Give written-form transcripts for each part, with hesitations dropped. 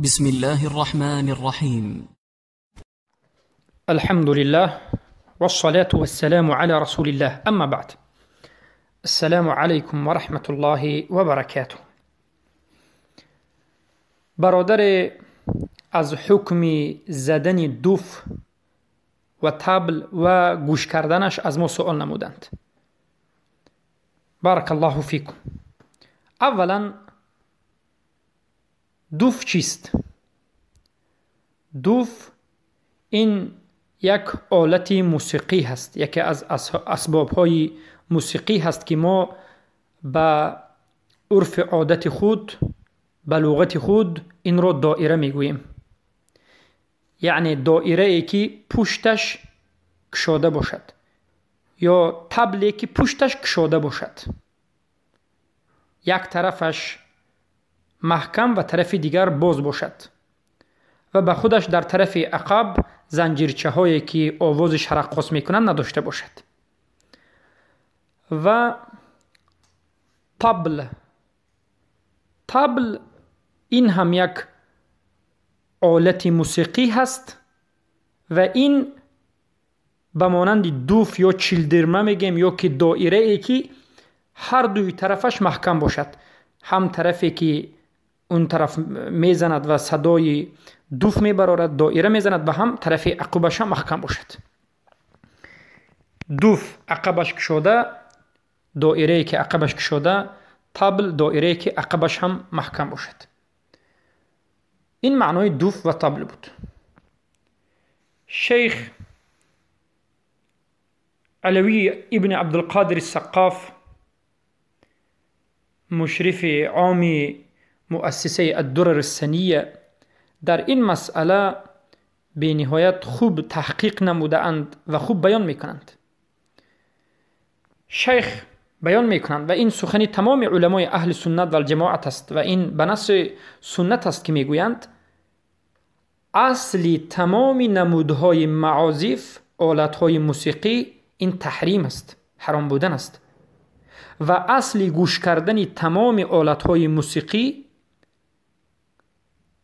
بسم الله الرحمن الرحيم. الحمد لله والصلاة والسلام على رسول الله، أما بعد. السلام عليكم ورحمة الله وبركاته. برادر، از حکم زدن دوف و طبل و گوش کردنش از ما سؤال نمودند. بارک الله فیکم. اولا دوف چیست؟ دوف این یک آلت موسیقی هست، یکی از اسبابهای موسیقی هست که ما به عرف عادت خود، به لغت خود این را دایره میگوییم. یعنی دایره ای که پشتش کشاده باشد یا طبلی که پشتش کشاده باشد، یک طرفش محکم و طرف دیگر باز باشد و به خودش در طرف عقب زنجیرچه هایی که آوازش رقاص میکنند نداشته باشد. و طبل این هم یک آلت موسیقی هست و این به مانند دوف یا چیلدرمه میگیم، یا که دایره ای که هر دوی طرفش محکم باشد، هم طرفی که اون طرف میزند و صدای دوف میبرارد دایره میزند و هم طرف عقبش هم محکم باشد. دوف عقبش کشاده، دایره که عقبش کشاده، طبل دایره که عقبش هم محکم باشد. این معنای دوف و طبل بود. شیخ علوی ابن عبدالقادر السقاف، مشرف عام مؤسسه الدرر السنیه، در این مسئله به نهایت خوب تحقیق نموده اند و خوب بیان میکنند. شیخ بیان میکنند و این سخن تمام علمای اهل سنت و الجماعت است و این به نص سنت است که میگویند اصلی تمام نمودهای معازف، آلتهای موسیقی، این تحریم است، حرام بودن است. و اصلی گوش کردن تمام آلتهای موسیقی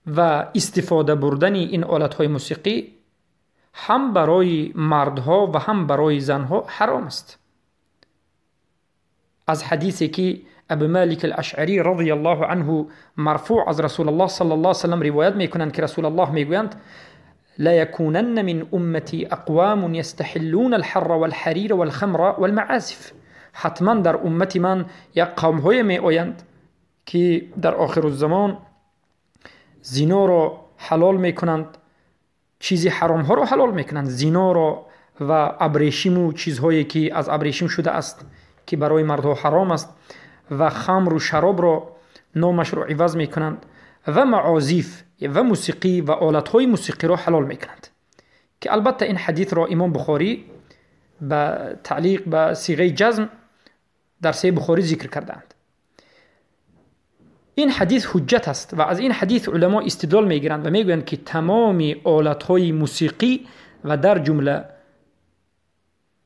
و استفاده بردن این آلتهای موسیقی هم برای مردها و هم برای زنها حرام است. از حدیثی که ابو مالک الاشعری رضی الله عنه مرفوع از رسول الله صلی الله علیه وسلم روایت میکنند که رسول الله میگویند لا يكونن من امتی اقوام يستحلون الحر والحرير والخمر والمعازف. حتما در امتی من یک قوم های می آیند که در آخر الزمان زنا را حلال میکنند، چیزی حرام ها را حلال میکنند، زنا را و ابریشم و چیزهایی که از ابریشم شده است که برای مردها حرام است، و خمر و شراب را نامش را عوض میکنند و معازف و موسیقی و آلتهای موسیقی را حلال میکنند. که البته این حدیث را امام بخاری به تعلیق به صیغه جزم در صحیح بخاری ذکر کردند. این حدیث حجت است و از این حدیث علما استدلال میگیرند و میگویند که تمام آلتهای موسیقی و در جمله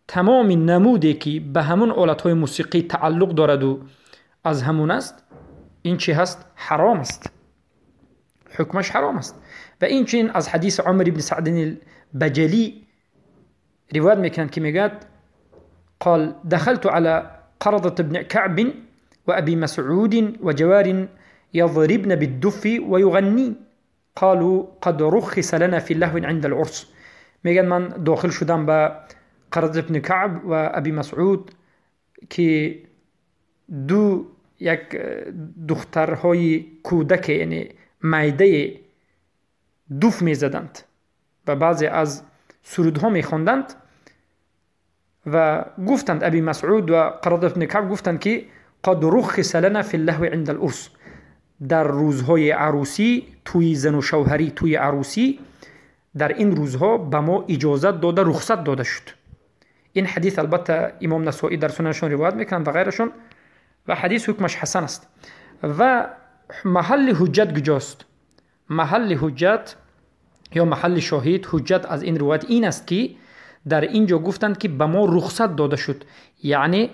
تمام نمودی که به همون آلتهای موسیقی تعلق دارد و از همون است، این چی هست؟ حرام است، حکمش حرام است. و این چین از حدیث عمر بن سعد البجلی روایت میکنند که میگوید قال دخلت على قرضة بن كعب وأبي مسعود وجوار يضربن بالدف ويغني قالوا قد رخص لنا في اللهو عند العرس. میگن من داخل شدم به قرضة بن كعب و ابی مسعود که یک دخترهای کودک، یعنی میده دوف میزدند و بعضی از سرودها میخواندند و گفتند ابی مسعود و قرضة بن كعب گفتند که قد رخص لنا في اللهو عند العرس، در روزهای عروسی، توی زن و شوهری، توی عروسی، در این روزها به ما اجازت داده، رخصت داده شد. این حدیث البته امام نسائی در سننشون روایت میکنند و غیرشون و حدیث حکمش حسن است. و محل حجت کجاست؟ محل حجت یا محل شاهد حجت از این روایت این است که در اینجا گفتند که به ما رخصت داده شد، یعنی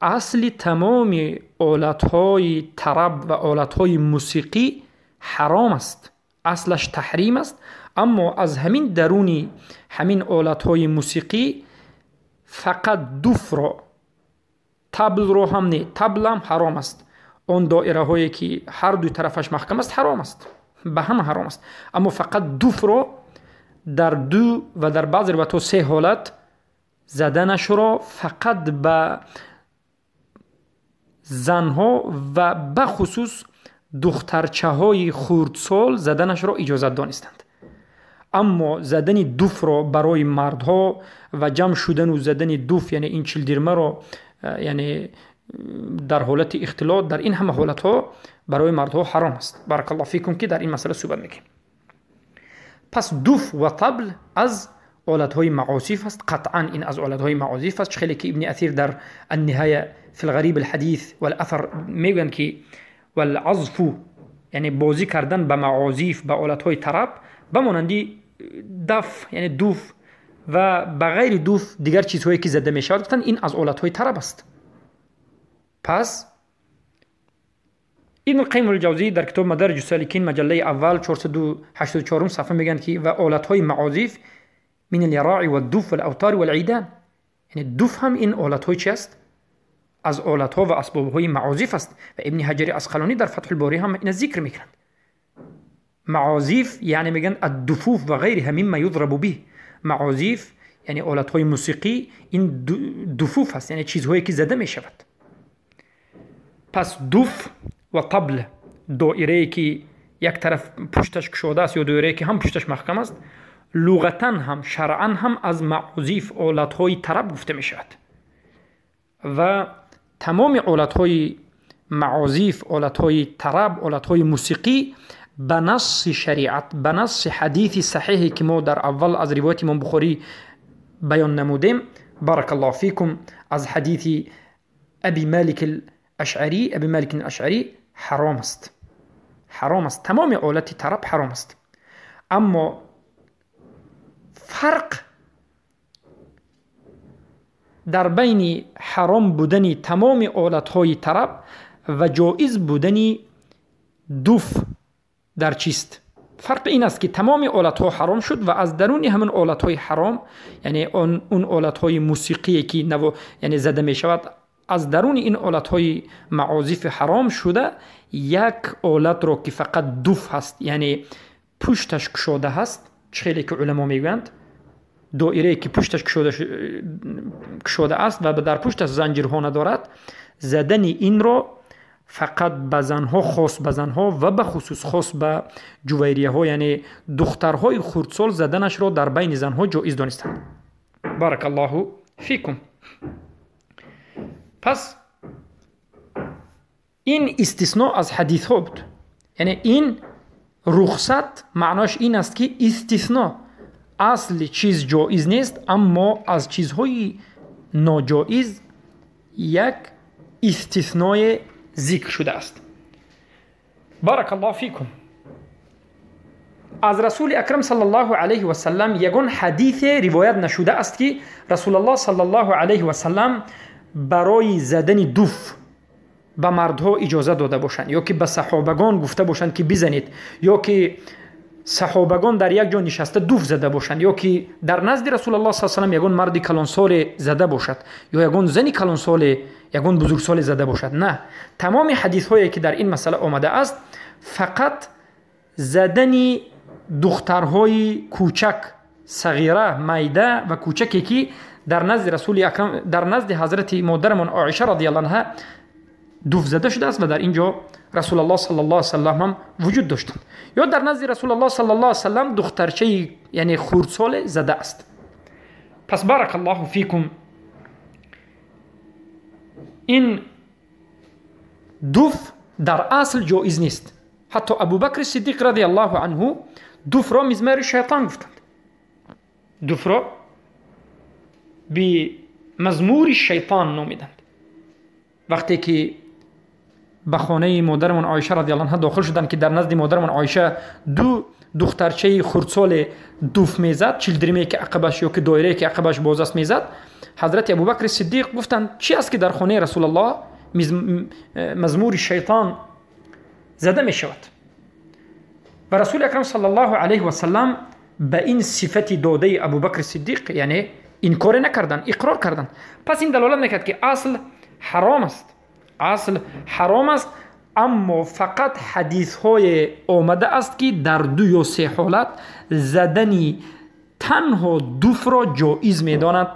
اصل تمام آلتهای طرب و آلتهای موسیقی حرام است، اصلش تحریم است، اما از همین درونی همین آلت‌های موسیقی فقط دوف را، طبل رو هم نه، طبل هم حرام است. اون دایره هایی که هر دو طرفش محکم است حرام است، به هم حرام است. اما فقط دوف رو در دو و در بعض روایت‌ها 3 حالت زدنش را فقط به زنها و به خصوص دخترچه های خردسال زدنش را اجازه دانستند. اما زدن دوف را برای مردها و جمع شدن و زدن دوف، یعنی این چلدرمه را، یعنی در حالت اختلاط، در این همه حالت ها برای مردها حرام است. بارک الله فیکم که در این مسئله صحبت میکنیم. پس دوف و طبل از آلت های معازف است. قطعا این از آلت های معازف است. خیلی که ابن اثیر در النهایه فی الغریب الحدیث والاثر میگن که والعزف، یعنی بازی کردن به معازف، به آلت های طرب، بمانندی دف یعنی دوف و بغیر دوف دیگر چیزهایی که زده می شود، گفتن این از آلت های طرب است. پس ابن القیم الجوزی در کتاب مدارج السالکین مجله اول 484 صفحه میگن که و آلت های معازف من الیراع و الدوف و الاوتار و العیدان، یعنی دوف هم این آلت های چی است؟ از آلت ها و اسباب های معازف است. و ابن حجر عسقلانی در فتح الباری هم این ذکر میکنند. معازف یعنی میگن الدفوف و غیرها مما یضرب به. معازف یعنی آلت های موسیقی، این دفوف است، یعنی چیزهایی که زده میشود. پس دوف و طبل، دایره که یک طرف پشتش کشوده است یا دایره که هم پشتش محکم است، لغتا هم شرعا هم از معازف آلت های طرب گفته می شود. و تمام آلت های معازف، آلت های طرب، آلت های موسیقی به نص شریعت، به نص حدیث صحیحی که ما در اول از روایت امام بخاری بیان نمودیم، بارک الله فیکم، از حدیث ابی مالک الاشعری حرام است. حرام است، تمام آلت طرب حرام است. اما فرق در بین حرام بودن تمام آلت های طرب و جایز بودن دوف در چیست؟ فرق این است که تمام آلت ها حرام شد و از درون همون آلت های حرام، یعنی اون آلت های موسیقی که یعنی زده می شود، از درون این آلت های معازف حرام شده یک آلت را که فقط دوف هست، یعنی پشتش کشوده هست، خیلی که علما میگویند دایره که پشتش کشوده است و در پشتش زنجیرها ندارد، زدن این را فقط به زنها، خاص به زنها و به خصوص خاص به جویریه ها، یعنی دخترهای خردسال زدنش را در بین زنها جایز دانستند. بارک الله فیکم. پس این استثناء از حدیث ها بود، یعنی این رخصت معناش این است که استثناء، اصل چیز جایز نیست، اما از چیزهای ناجایز یک استثناء ذکر شده است. بارک الله فیکم. از رسول اکرم صلی الله علیه و سلم یگان حدیث روایت نشده است که رسول الله صلی الله علیه و سلم برای زدن دوف به مردها اجازه داده باشند، یا که به صحابگان گفته باشند که بزنید، یا که صحابگان در یک جا نشسته دوف زده باشند، یا که در نزد رسول الله صلی الله علیه و سلم یگان مرد کلانسال زده باشد، یا یگان زن کلانسال، یگان بزرگسال زده باشد. نه، تمام حدیث هایی که در این مسئله آمده است فقط زدن دخترهای کوچک، صغیره، میده و کوچکی که در نزد رسول اکرم، در نزد حضرت مادرمان عایشه رضی الله عنها دوف زده شده است و در اینجا رسول الله صلی الله علیه و سلم هم وجود داشتند، یا در نزد رسول الله صلی الله علیه و سلم دخترچه یعنی خردسال زده است. پس بارک الله فیکم، این دوف در اصل جایز نیست. حتی ابوبکر صدیق رضی الله عنه دوف را مزمار شیطان گفتند، دوف را به مزمور شیطان نامیدند. وقتی که به خانه مادرمان عایشه رضی الله عنها داخل شدند که در نزد مادرمان عایشه دو دخترچه خردسال دوف میزد، چلدرمه که عقبش یا که دایره که عقبش باز است میزد، حضرت ابوبکر صدیق گفتند چی است که در خانه رسول الله مزمور شیطان زده می شود؟ و رسول اکرم صلی الله علیه و سلم به این صفت داده ابوبکر صدیق یعنی انکار نکردن، اقرار کردن. پس این دلالت میکرد که اصل حرام است، اصل حرام است، اما فقط حدیث های آمده است که در 2 یا 3 حالت زدنی تنها دوف را جایز میداند،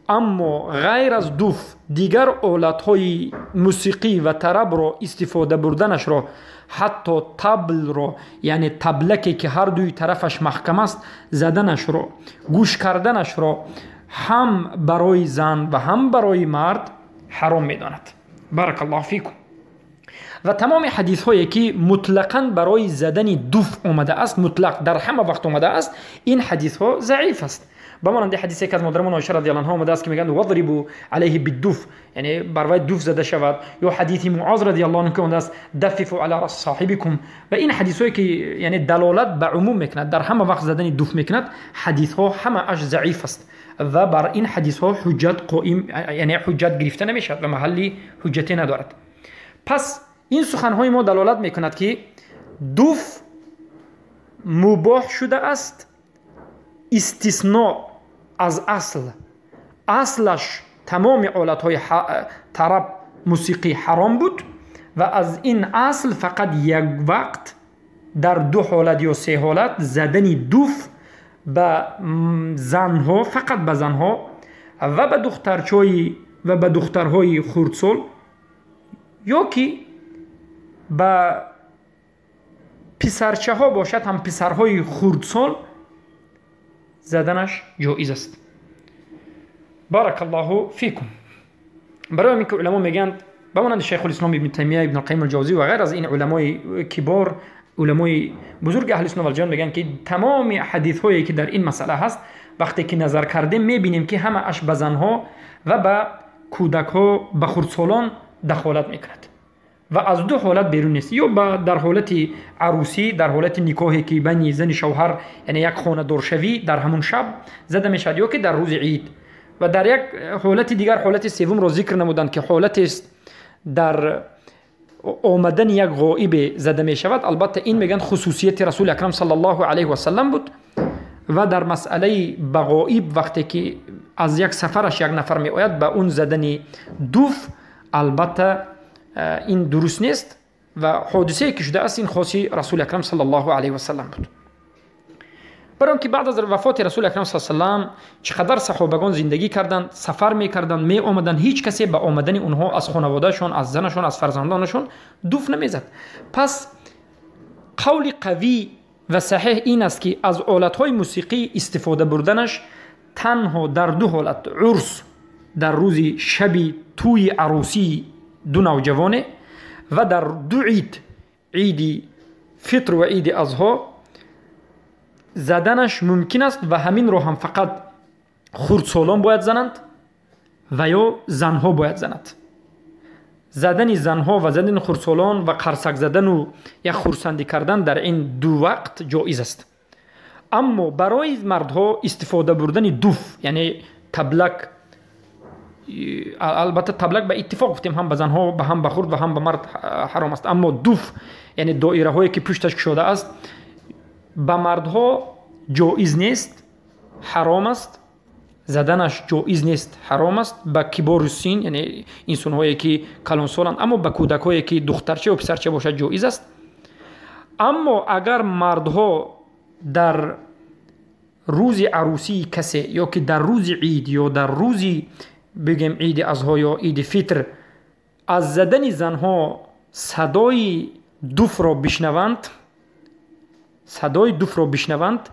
اما غیر از دوف دیگر آلت های موسیقی و طرب را استفاده بردنش را، حتی طبل را یعنی طبلکی که هر دوی طرفش محکم است زدنش را، گوش کردنش را هم برای زن و هم برای مرد حرام میداند. بارک الله فیکم. و تمام حدیث هایی که مطلقاً برای زدن دوف آمده است، مطلق در همه وقت آمده است، این حدیث ها ضعیف است. بمانند حدیثی که از مادرمون عایشه رضی الله عنها آمده است که میگن وضربوا علیه بالدوف، یعنی بر وی دوف زده شود، یا حدیث معاذ رضی الله عنه که آمده است دففوا علی راس صاحبکم. و این حدیث هایی که یعنی دلالت به عموم میکند، در همه وقت زدن دوف میکند، حدیث ها همه اش ضعیف است و بر این حدیث ها حجت قائم یعنی حجت گرفته نمیشد و محلی حجتی ندارد. پس این سخن های ما دلالت میکند که دوف مباح شده است، استثناء از اصلش تمام آلت های طرب موسیقی حرام بود و از این اصل فقط یک وقت در 2 حالت یا 3 حالت زدنی دوف به زنها، فقط به زنها و به دخترچای و به دخترهای خردسال، یا که به پسرچه ها باشد هم پسرهای خردسال زدنش جایز است. بارک الله فیکم. برای اینکه علما میگن بمانند شیخ الاسلام ابن تیمیه، ابن القیم الجوزی و غیر از این علمای کبار، علمای بزرگ اهل سنت و الجماعت میگن که تمام حدیث هایی که در این مسئله هست وقتی که نظر کردیم میبینیم که همه اش به زنها و به کودک ها، به خردسالان دخالت میکند و از 2 حالت بیرون نیست، یا در حالت عروسی، در حالت نکاحی که بین زن شوهر یعنی یک خانه دار شوی در همون شب زده میشد، یا که در روز عید. و در یک حالت دیگر، حالت سوم را ذکر نمودند که حالت است در آمدن یک غائب زده می شود. البته این میگن خصوصیت رسول اکرم صلی الله علیه و سلم بود و در مسئله غائب وقتی که از یک سفرش یک نفر می آید به اون زدن دوف، البته این درست نیست و حادثه که شده است این خاصی رسول اکرم صلی الله علیه و سلم بود. برای که بعد از وفات رسول اکرم صلی الله علیه و سلم چقدر صحابگان زندگی کردند، سفر میکردند، می آمدند، هیچ کسی به آمدن اونها از خانوادهشون، از زنشون، از فرزندانشون دوف نمیزد. پس قول قوی و صحیح این است که از آلت‌های موسیقی استفاده بردنش تنها در 2 حالت، عرس در روز شبی توی عروسی 2 نوجوانه و در 2 عید، عید فطر و عید اضحی زدنش ممکن است و همین رو هم فقط خردسالان باید زنند و یا زنها باید زنند. زدن زنها و زدن خردسالان و قرصک زدن و یک خرسندی کردن در این 2 وقت جایز است. اما برای مردها استفاده بردن دوف یعنی تبلک، البته تبلک به اتفاق گفتیم هم به زنها به هم به خرد و هم به مرد حرام است، اما دوف یعنی دایره هایی که پشتش کشیده است به مردها جایز نیست، حرام است، زدنش جایز نیست، حرام است. به کبار السن یعنی انسان هایی که کلان سالند، اما به کودک هایی که دخترچه و پسرچه باشد جایز است. اما اگر مردها در روز عروسی کسی یا که در روز عید یا در روز بگیم عید اضحی یا عید فطر از زدن زنها صدای دوف را بشنوند،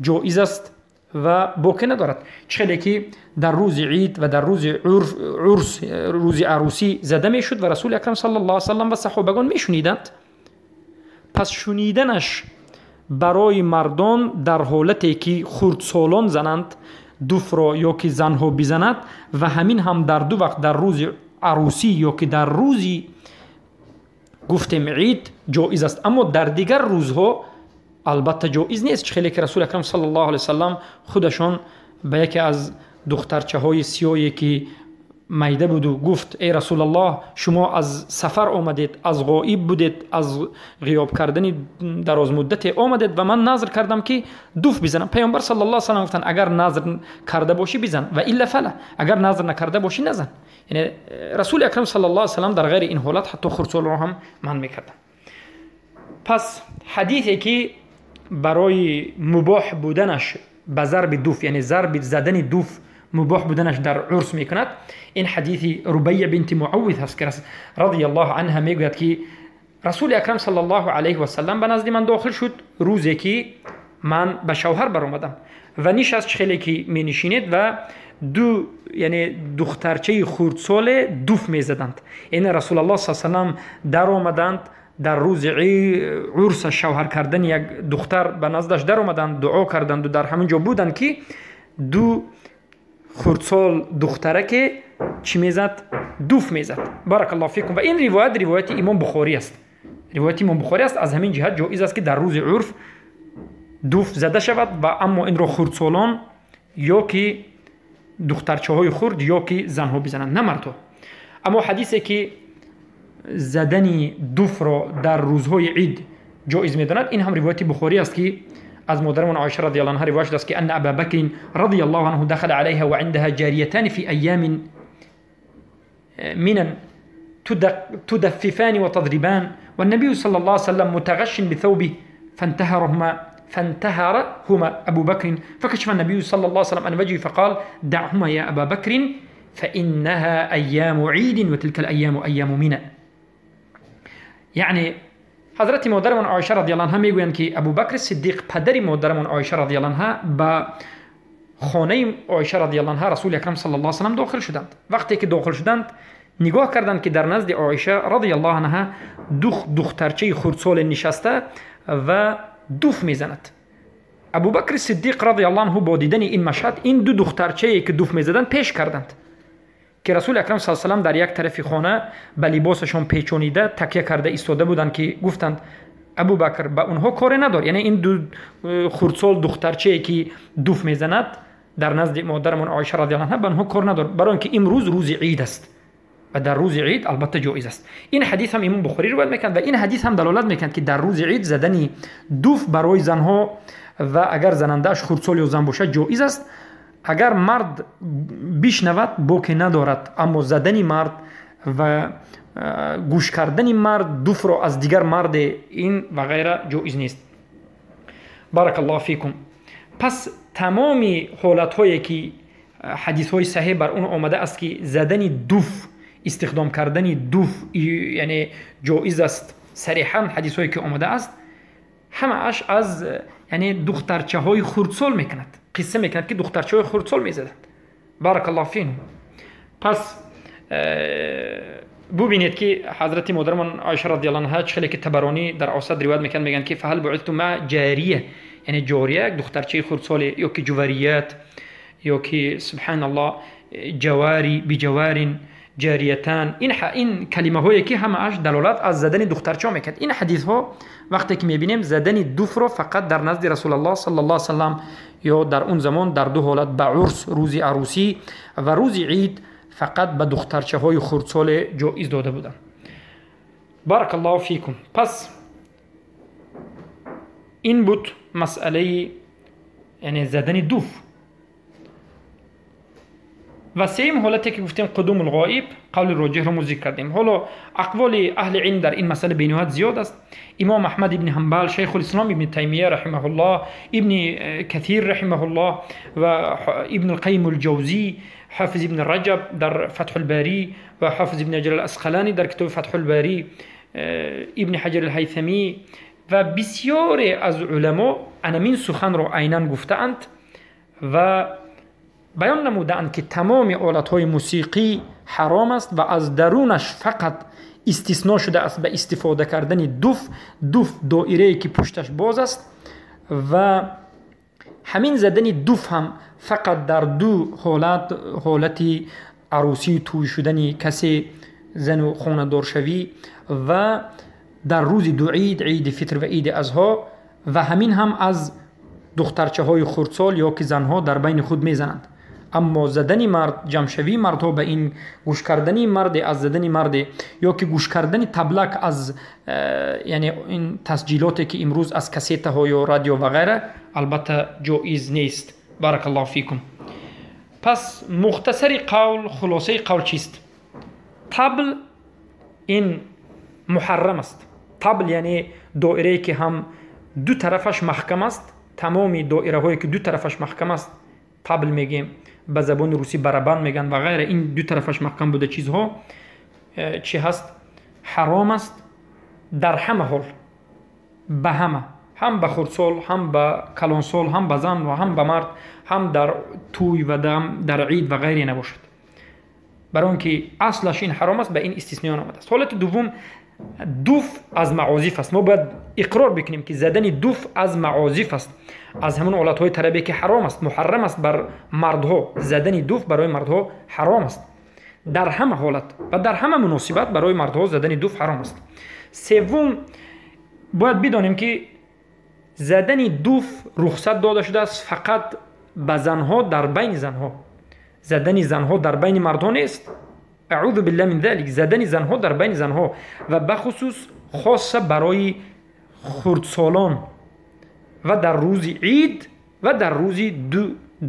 جایز است و باکی ندارد. چه که در روز عید و در روز عرس، روز عروسی زده می شد و رسول اکرم صلی الله علیه و سلم و صحابگان می شنیدند. پس شنیدنش برای مردان در حالتی که خردسالان زنند دوف را یا که زنها بزند و همین هم در 2 وقت، در روز عروسی یا که در روزی گفتیم عید جایز است، اما در دیگر روزها البته جایز نیست. خیلی که رسول اکرم صلی الله علیه و سلم خودشان به یکی از دخترچه های سیاهی که майда буду гуфт эй расулаллоҳ шумо аз сафар омадед аз ғоиб будед аз ғиёб кардани дарозмуддате омадед ва ман назр кардам ки дуф бизанам. пайғамбар саллаллоҳу алайҳи ва саллам гуфтанд агар назр карда бошӣ бизан ва илла фала, агар назр накарда бошӣ назан. яъне расули акрам саллаллоҳу алайҳи ва саллам дар ғайри ин ҳолат ҳатто хурдсолро ҳам манъ мекарданд. пас ҳадисе ки барои мубоҳ буданаш ба зарби дуф, яъне зарби задани дуф مباح بودنش در عرس میکند، این حدیث ربیع بنت معوذ هست که رضی الله عنها میگوید که رسول اکرم صلی الله علیه و سلم به نزد من داخل شد روزی که من به شوهر برآمدم و نشست خیلی که می نشینید و دو یعنی دخترچه خردسال دوف میزدند. این رسول الله صلی الله علیه و سلم در آمدند در روز عرس شوهر کردن یک دختر به نزدش در آمدند، دعا کردند و در همونجا بودند که دو خردسال دختره که چی میزد؟ دوف میزد. بارک الله فیکم. و این روایت امام بخاری است. روایت امام بخاری است. از همین جهت جایز است که در روز عرف دوف زده شود و اما این رو خردسالان یا که دخترچه های خرد یا که زنها بزنند، نه مردها. اما حدیثی که زدنی دوف را در روزهای عید جایز میداند این هم روایت بخاری است که از مادرمون عایشه رضی الله عنها روایت است که ان ابا بکر رضی الله عنه دخل عليها وعندها جاريتان في ايام من تدففان وتضربان والنبي صلى الله عليه وسلم متغش بثوبه فانتهرهما ابو بكر فكشف النبي صلى الله عليه وسلم عن وجهه فقال دعهما يا ابا بكر فانها ايام عيد وتلك الايام ايام منى. یعنی حضرت مادرمون عایشه رضی الله عنها میگویند که ابوبکر صدیق پدر مادرمون عایشه رضی الله عنها به خانه عایشه رضی الله عنها رسول اکرم صلی الله علیه و سلم داخل شدند. وقتی که داخل شدند نگاه کردند که در نزد عایشه رضی الله عنها دخترچه خردسال نشسته و دوف میزند. ابوبکر صدیق رضی الله عنه با دیدن این مشهد این دو دخترچه که دوف میزدند پیش کردند که رسول اکرم صلی الله علیه و سلم در یک طرف خانه به لباسشون پیچونیده تکیه کرده ایستاده بودند که گفتند ابوبکر با اونها کاری ندار. یعنی این دو خردسال دخترچه‌ای که دوف میزند در نزد مادرمون عایشه رضی الله عنها به اونها کار ندار، برای اینکه امروز روز عید است و در روز عید البته جایز است. این حدیث هم امام بخاری روایت میکنه و این حدیث هم دلالت میکنه که در روز عید زدن دوف برای زنها و اگر زننده‌اش خردسال یا زن باشه جایز است. اگر مرد بشنود باکی ندارد، اما زدن مرد و گوش کردن مرد دوف را از دیگر مرد این و غیره جایز نیست. بارک الله فیکم. پس تمامی حالت هایی که حدیث های صحیح بر اون آمده است که زدن دوف، استخدام کردن دوف یعنی جایز است، صریحا حدیث هایی که آمده است همه اش از یعنی دخترچه های خردسال میکند، قصه میکند که دخترچه های خردسال میزدند. بارک الله فیهم. پس ببینید که حضرت مادرمون عایشه رضی الله عنها چخیلی که تبرانی در اوسط روایت میکنند میگن که فهل بعثت مع جاریه، یعنی جاریه دخترچه خردسال یا که جواریات یا که سبحان الله جواری بجوارین جاریتان، این کلمه هایی که همه اش دلالت از زدن دخترچه میکند. این حدیث ها وقتی که میبینیم زدن دوف رو فقط در نزد رسول الله صلی الله علیه و سلم یا در اون زمان در دو حالت، به عرس روز عروسی و روز عید فقط به دخترچه های خردسال جایز داده بودند. بارک الله فیکم. پس این بود مسئله یعنی زدن دوف. و سیم حالتی که گفتیم قدوم الغائب، قول راجح رو ذکر کردیم. حالا اقوال اهل علم در این مسئله به نهایت زیاد است. امام احمد ابن حنبل، شیخ الاسلام ابن تیمیه رحمه الله، ابن کثیر رحمه الله و ابن القیم الجوزی، حافظ ابن رجب در فتح الباری و حافظ ابن حجر الاسقلانی در کتاب فتح الباری، ابن حجر الهیثمی و بسیاری از علما این سخن را عیناً گفتند و بیان نمودند که تمام آلت‌های موسیقی حرام است و از درونش فقط استثناء شده است به استفاده کردن دوف دایره‌ای که پشتش باز است و همین زدن دوف هم فقط در دو حالت عروسی توی شدن کسی زن و خانه‌دار شوی و در روز دو عید فطر و عید اضحی و همین هم از دخترچه های خردسال یا که زنها در بین خود میزنند. اما زدن مرد، جمعشوی مردها به این گوش کردن مرد از زدن مرد یا که گوش کردن تبلک از یعنی این تسجیلاتی که امروز از کسیت ها یا رادیو و غیره البته جایز نیست. بارک الله فیکم. پس مختصر قول، خلاصه قول چیست؟ طبل این محرم است. طبل یعنی دایره که هم دو طرفش محکم است. تمامی دایره هایی که دو طرفش محکم است طبل میگیم، به زبان روسی برابن میگن و غیره. این دو طرفش محکم بوده چیزها چی هست؟ حرام است در همه حال، به همه، هم به خردسال، هم به کلانسال، هم به زن و هم به مرد، هم در توی و در عید و غیره نباشد، برای اینکه اصلش این حرام است. به این استثناء آمده است. حالت دوم دوف از معازف است. ما باید اقرار بکنیم که زدن دوف از معازف است، از همون آلت‌های طربی که حرام است، محرم است بر مردها. زدن دوف برای مردها حرام است در همه حالت و در همه مناسبت. برای مردها زدن دوف حرام است. سوم باید بدانیم که زدن دوف رخصت داده شده است فقط به زنها، در بین زنها. زدن زنها در بین مردها نیست. اعوذ بالله من ذلك. زدن زنها در بین زنها و بخصوص خاصه برای خردسالان و در روز عید و در روز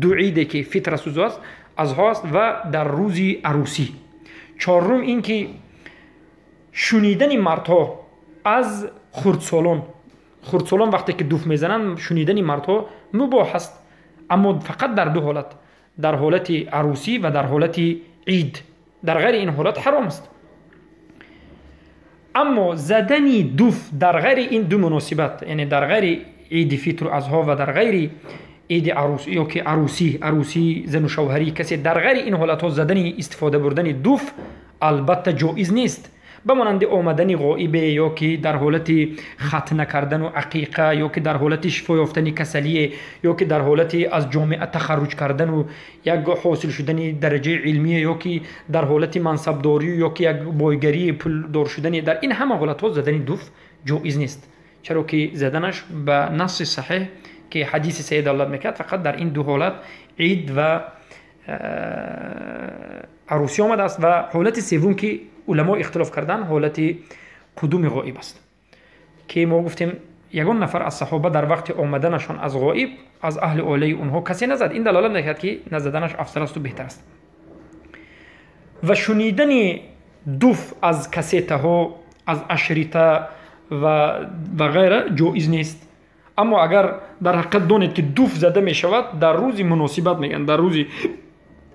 دو عیدی که فطر سوزا است از هاست و در روز عروسی. چهارم این که شنیدن مردها از خردسالان وقتی که دوف میزنن شنیدن مردها مباح است، اما فقط در دو حالت، در حالت عروسی و در حالت عید. در غیر این حالت حرام است. اما زدن دوف در غیر این دو مناسبت، یعنی در غیر عید فطر و اضحی و در غیر عید عروسی یا که عروسی زن و شوهری، کسی در غیر این حالت ها زدن استفاده بردن دوف البته جایز نیست. بمانند آمدن غائب یا که در حالت ختنه کردن و عقیقه یا که در حالت شفا یافتن کسلی یا که در حالت از جامعه تخرج کردن و یک حاصل شدن درجه علمی یا که در حالت منصبداری یا که یک بایگری پول دار شدن، در این همه حالت ها زدن دوف جایز نیست، چرا که زدنش به نص صحیح که حدیث سید الله میکرد فقط در این دو حالت عید و عروسی آمده است. و حالت سوم که علما اختلاف کردن حالت قدوم غائب است که ما گفتیم یگان نفر از صحابه در وقت آمدنشان از غائب از اهل عالی اونها کسی نزد. این دلالت می‌کرد که نزدنش افضل است و بهتر است. و شنیدن دوف از کسیته ها، از اشریطه و غیره جایز نیست. اما اگر در حقیقت دانید که دوف زده می شود در روز مناسبت، میگن در روز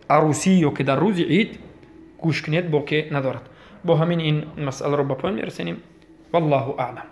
عروسی یا که در روز عید، گوش کنید باقی ندارد. با همین این مسئله رو به پایان میرسونیم. والله اعلم.